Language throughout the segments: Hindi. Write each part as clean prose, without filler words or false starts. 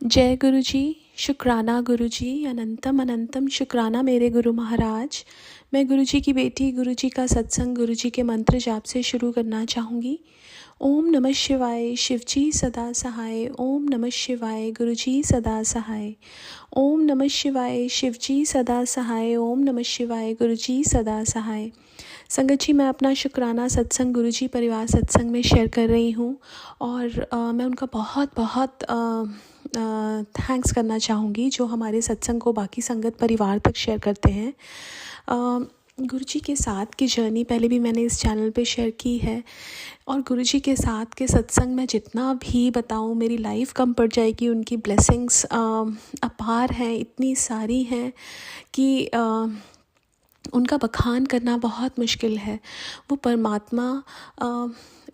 जय गुरु जी। शुक्राना गुरु जी, अनंतम अनंतम शुक्राना मेरे गुरु महाराज। मैं गुरु जी की बेटी, गुरु जी का सत्संग, गुरु जी के मंत्र जाप से शुरू करना चाहूँगी। ओम नमः शिवाय, शिव जी सदा सहाय। ओम नमः शिवाय, गुरु जी सदा सहाय। ओम नमः शिवाय, शिव जी सदा सहाय। ओम नमः शिवाय, गुरु जी सदा सहाय। संगत जी, मैं अपना शुक्राना सत्संग गुरु जी परिवार सत्संग में शेयर कर रही हूँ और मैं उनका बहुत बहुत थैंक्स करना चाहूँगी जो हमारे सत्संग को बाकी संगत परिवार तक शेयर करते हैं। गुरु जी के साथ की जर्नी पहले भी मैंने इस चैनल पे शेयर की है और गुरु जी के साथ के सत्संग में जितना भी बताऊँ मेरी लाइफ कम पड़ जाएगी। उनकी ब्लेसिंग्स अपार हैं, इतनी सारी हैं कि उनका बखान करना बहुत मुश्किल है। वो परमात्मा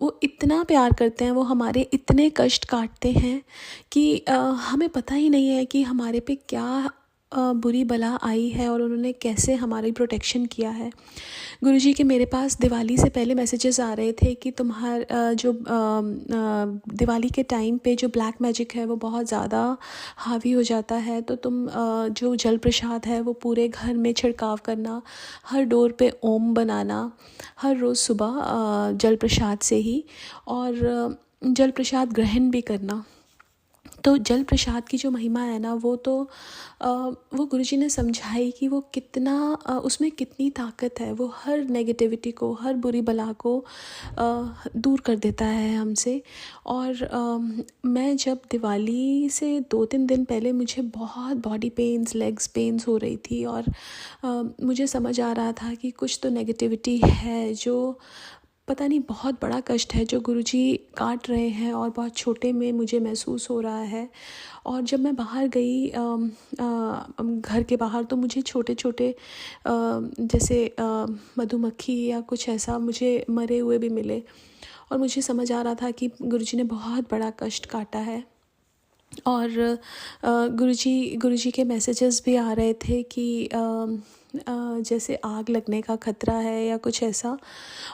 वो इतना प्यार करते हैं, वो हमारे इतने कष्ट काटते हैं कि हमें पता ही नहीं है कि हमारे पे क्या बुरी बला आई है और उन्होंने कैसे हमारी प्रोटेक्शन किया है। गुरुजी के मेरे पास दिवाली से पहले मैसेजेस आ रहे थे कि जो दिवाली के टाइम पे जो ब्लैक मैजिक है वो बहुत ज़्यादा हावी हो जाता है, तो तुम जो जल प्रसाद है वो पूरे घर में छिड़काव करना, हर डोर पे ओम बनाना, हर रोज़ सुबह जल प्रसाद से ही, और जल प्रसाद ग्रहण भी करना। तो जल प्रसाद की जो महिमा है ना, वो गुरुजी ने समझाई कि वो कितना उसमें कितनी ताकत है। वो हर नेगेटिविटी को, हर बुरी बला को दूर कर देता है हमसे। और मैं जब दिवाली से 2-3 दिन पहले मुझे बहुत बॉडी पेन्स, लेग्स पेन्स हो रही थी और मुझे समझ आ रहा था कि कुछ तो नेगेटिविटी है, जो पता नहीं बहुत बड़ा कष्ट है जो गुरुजी काट रहे हैं और बहुत छोटे में मुझे महसूस हो रहा है। और जब मैं बाहर गई घर के बाहर, तो मुझे छोटे छोटे जैसे मधुमक्खी या कुछ ऐसा मुझे मरे हुए भी मिले और मुझे समझ आ रहा था कि गुरुजी ने बहुत बड़ा कष्ट काटा है। और गुरुजी के मैसेजेस भी आ रहे थे कि जैसे आग लगने का ख़तरा है या कुछ ऐसा।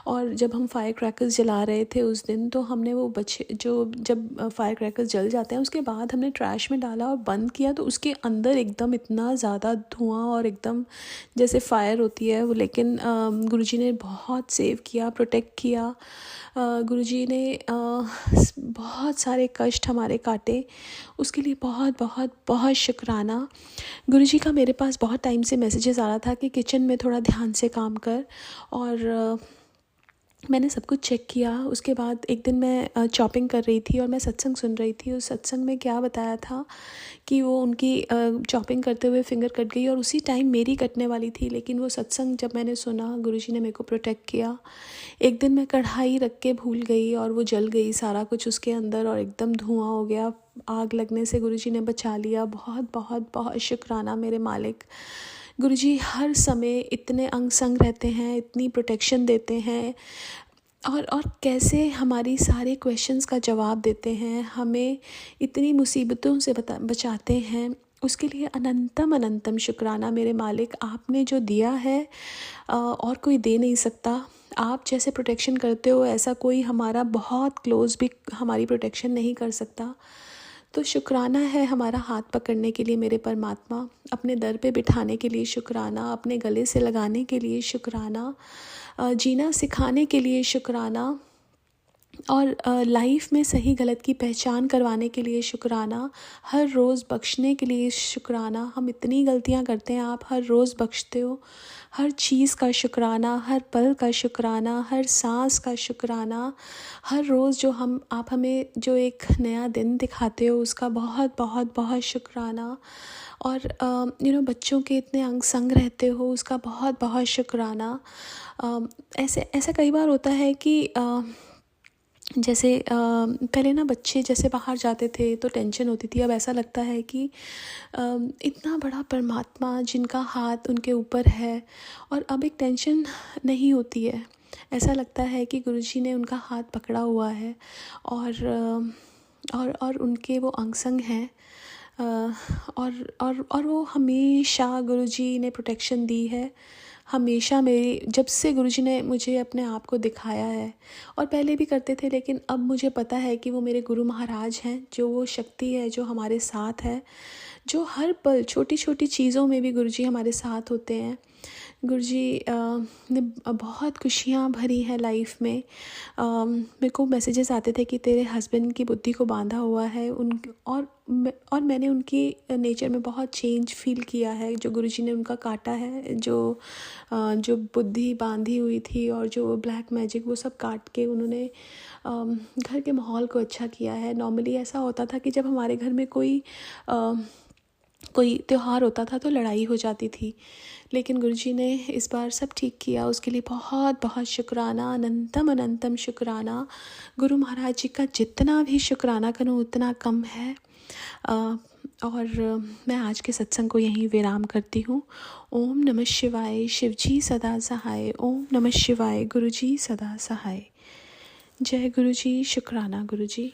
और जब हम फायर क्रैकर्स जला रहे थे उस दिन, तो हमने वो बच्चे जो जब फायर क्रैकर्स जल जाते हैं उसके बाद हमने ट्रैश में डाला और बंद किया, तो उसके अंदर एकदम इतना ज़्यादा धुआं और एकदम जैसे फायर होती है वो। लेकिन गुरुजी ने बहुत सेव किया, प्रोटेक्ट किया। गुरुजी ने बहुत सारे कष्ट हमारे काटे, उसके लिए बहुत बहुत बहुत शुक्राना। गुरुजी का मेरे पास बहुत टाइम से मैसेजेस आ रहा था कि किचन में थोड़ा ध्यान से काम कर, और मैंने सब कुछ चेक किया। उसके बाद एक दिन मैं चॉपिंग कर रही थी और मैं सत्संग सुन रही थी। उस सत्संग में क्या बताया था कि वो उनकी चॉपिंग करते हुए फिंगर कट गई और उसी टाइम मेरी कटने वाली थी। लेकिन वो सत्संग जब मैंने सुना, गुरुजी ने मेरे को प्रोटेक्ट किया। एक दिन मैं कढ़ाई रख के भूल गई और वो जल गई सारा कुछ उसके अंदर और एकदम धुआं हो गया। आग लगने से गुरुजी ने बचा लिया। बहुत बहुत बहुत शुक्राना मेरे मालिक। गुरुजी हर समय इतने अंग संग रहते हैं, इतनी प्रोटेक्शन देते हैं और कैसे हमारी सारे क्वेश्चंस का जवाब देते हैं, हमें इतनी मुसीबतों से बचाते हैं। उसके लिए अनंतम अनंतम शुक्राना मेरे मालिक। आपने जो दिया है और कोई दे नहीं सकता। आप जैसे प्रोटेक्शन करते हो ऐसा कोई हमारा बहुत क्लोज भी हमारी प्रोटेक्शन नहीं कर सकता। तो शुक्राना है हमारा हाथ पकड़ने के लिए मेरे परमात्मा, अपने दर पे बिठाने के लिए शुक्राना, अपने गले से लगाने के लिए शुक्राना, जीना सिखाने के लिए शुक्राना, और लाइफ में सही गलत की पहचान करवाने के लिए शुक्राना, हर रोज़ बख्शने के लिए शुक्राना। हम इतनी गलतियां करते हैं, आप हर रोज़ बख्शते हो। हर चीज़ का शुक्राना, हर पल का शुक्राना, हर सांस का शुक्राना। हर रोज़ जो आप हमें जो एक नया दिन दिखाते हो उसका बहुत बहुत बहुत शुक्राना। और बच्चों के इतने अंग संग रहते हो उसका बहुत बहुत शुक्राना। ऐसा कई बार होता है कि जैसे पहले ना बच्चे जैसे बाहर जाते थे तो टेंशन होती थी। अब ऐसा लगता है कि इतना बड़ा परमात्मा जिनका हाथ उनके ऊपर है और अब एक टेंशन नहीं होती है। ऐसा लगता है कि गुरुजी ने उनका हाथ पकड़ा हुआ है और उनके वो अंग संग हैं। और वो हमेशा गुरुजी ने प्रोटेक्शन दी है हमेशा मेरी, जब से गुरुजी ने मुझे अपने आप को दिखाया है, और पहले भी करते थे, लेकिन अब मुझे पता है कि वो मेरे गुरु महाराज हैं, जो वो शक्ति है जो हमारे साथ है, जो हर पल छोटी छोटी चीज़ों में भी गुरुजी हमारे साथ होते हैं। गुरुजी ने बहुत खुशियाँ भरी हैं लाइफ में। मेरे को मैसेजेस आते थे कि तेरे हस्बैंड की बुद्धि को बांधा हुआ है उन, और मैंने उनकी नेचर में बहुत चेंज फील किया है। जो गुरुजी ने उनका काटा है, जो बुद्धि बांधी हुई थी और जो ब्लैक मैजिक, वो सब काट के उन्होंने घर के माहौल को अच्छा किया है। नॉर्मली ऐसा होता था कि जब हमारे घर में कोई त्यौहार होता था तो लड़ाई हो जाती थी, लेकिन गुरुजी ने इस बार सब ठीक किया। उसके लिए बहुत बहुत शुक्राना, अनंतम अनंतम शुक्राना। गुरु महाराज जी का जितना भी शुक्राना करूं उतना कम है। और मैं आज के सत्संग को यहीं विराम करती हूँ। ओम नमः शिवाय। शिवजी सदा सहाय। ओम नमः शिवाय। गुरुजी सदा सहाय। जय गुरुजी। शुक्राना गुरुजी।